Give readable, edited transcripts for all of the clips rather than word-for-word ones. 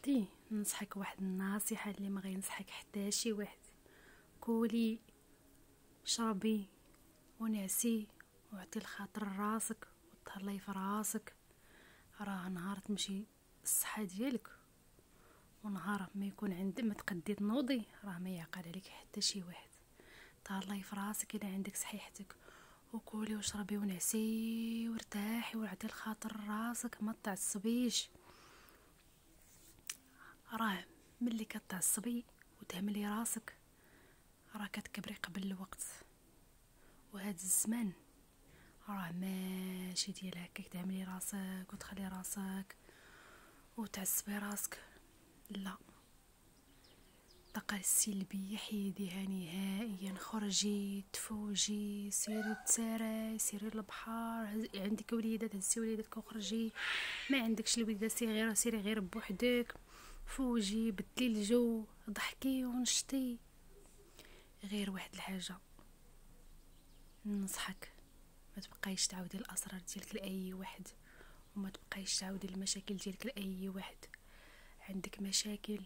اختي، ننصحك واحد النصيحه اللي ما غينصحك حتى شي واحد. كولي، شربي ونعسي وعطي الخاطر راسك وتهلاي في راسك. راه نهار تمشي الصحه ديالك ونهار ما يكون عندك ما تقدي تنوضي راه ما يعقل عليك حتى شي واحد. تهلاي في راسك الا عندك صحيحتك، وكولي وشربي ونعسي وارتاحي وعطي الخاطر راسك، ما تعصبيش. راه ملي كتعصبي وتهملي راسك راه كتكبري قبل الوقت، وهذا الزمان راه ماشي ديال هكاك تعملي راسك وتخلي راسك وتعصبي راسك. لا، الطاقه السلبيه حيديها نهائيا. خرجي تفوجي، سيري تساراي، سيري للبحر، عندك وليدات هزي وليداتك وخرجي، ما عندكش الوليدات سيري غير بوحدك، فوجي بدلي الجو، ضحكي ونشطي. غير واحد الحاجه ننصحك، ما تبقايش تعاودي الاسرار ديالك لاي واحد، وما تبقايش تعاودي المشاكل ديالك لاي واحد. عندك مشاكل،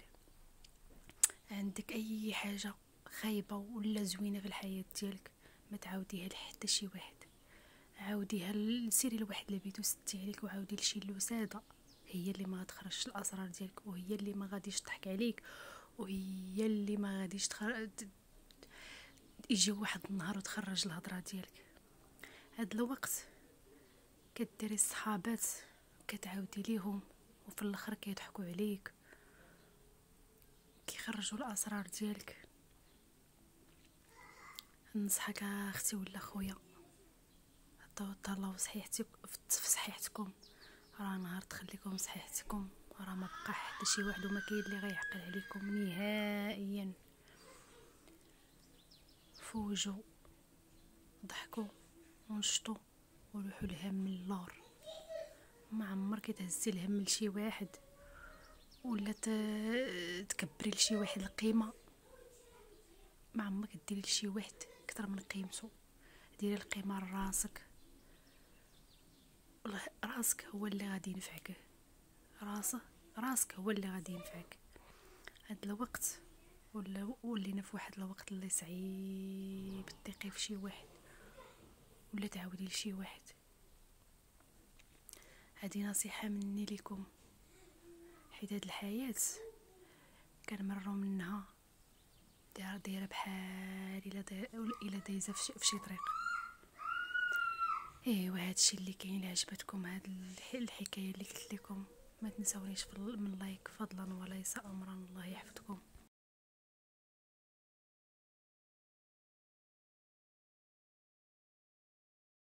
عندك اي حاجه خايبه ولا زوينه في الحياه ديالك، ما تعاوديها لحتى شي واحد. عاوديها سيري لواحد لبيتو ستي عليك وعاودي لشي لوساده، هي اللي ما غتخرجش الاسرار ديالك، وهي اللي ما غاديش تضحك عليك، وهي اللي ما غاديش يجي واحد النهار وتخرج الهضره ديالك. هاد الوقت كديري الصحابات كتعاودي ليهم وفي الاخر كيضحكوا عليك، كيخرجوا الاسرار ديالك. ننصحك اختي ولا خويا، تهلاو في صحيحتكم. راه نهار تخليكم صحيحتكم راه ما بقى حتى شي واحد وما كاين اللي غيعقل عليكم نهائيا. فوجوا، ضحكوا ونشطوا ولوحوا الهم اللور. ما عمرك تهزي الهم لشي واحد ولا تكبري لشي واحد القيمه. ما عمرك ديري لشي واحد اكثر من قيمته. ديري القيمه لراسك. راسك هو اللي غادي ينفعك، راسك هو اللي غادي ينفعك. هاد الوقت ولينا في واحد الوقت اللي صعيب تثقي في شي واحد ولا تعاودي لشي واحد. هذه نصيحه مني لكم، حيت هاد الحياه كنمروا منها دايره بحال الا دايزه في شي طريق. ايوا هادشي اللي كاين. اللي عجبتكم هاد الحكايه اللي قلت لكم ما تنسونيش من لايك فضلا وليس امرا. الله